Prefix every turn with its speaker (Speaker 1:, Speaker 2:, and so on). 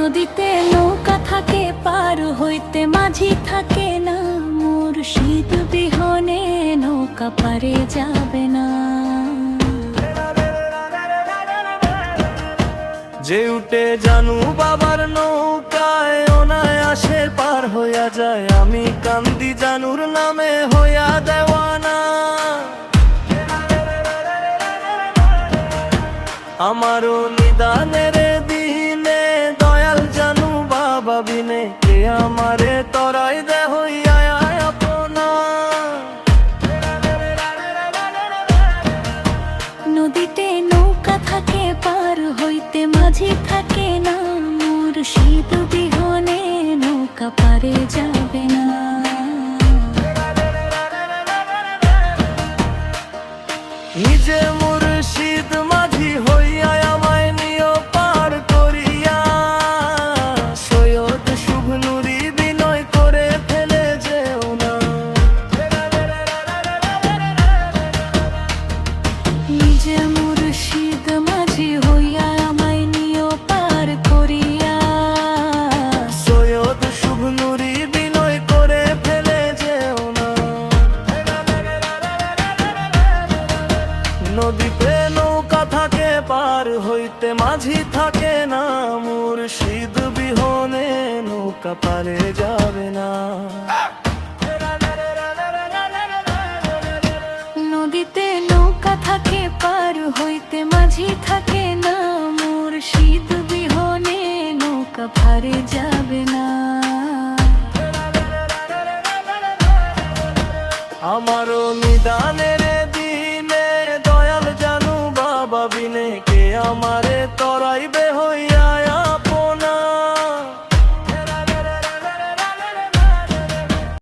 Speaker 1: নদীতে নৌকা থাকে পার হইতে মাঝি থাকে না, মুর্শিদ বিহনে নৌকা পারে যাবে না।
Speaker 2: যে উঠে জানু বাবার নৌকায় অনায়াসে পার হইয়া যায়, আমি কান্দি জানুর নামে হইয়া দেওয়ানা। আমারও নিদানের দিনে দয়াল জানু বাবা বিনে কে আমারে তরাই দে হইয়া আপনা।
Speaker 1: নদীতে নৌকা থাকে পার হইতে মাঝি থাকে না, মুর্শিদ বিহনে নৌকা পারে যাবে না।
Speaker 2: নিজে মুর্শিদ মাঝি হইয়া আমায় নিও পার করিয়া, সৈয়দ শুভ নুরি বিনয় করে ফেলে যেও না।
Speaker 1: নিজে মুর্শিদ মাঝি হইয়া আমায় নিও পার করিয়া,
Speaker 2: সৈয়দ শুভ নুরি বিনয় করে ফেলে যেও না। নদীতে নৌকা থাকে পার হইতে মাঝি থাকে না, মুর্শিদ বিহনে নৌকা পারে যাবে না।
Speaker 1: নদীতে নৌকা থাকে পার হইতে মাঝি থাকে না, মুর্শিদ বিহনে নৌকা পারে যাবে না।
Speaker 2: আমারও নিদানের দিনে দয়াল জানু বাবা বিনে কে আমারে তরাইবে হই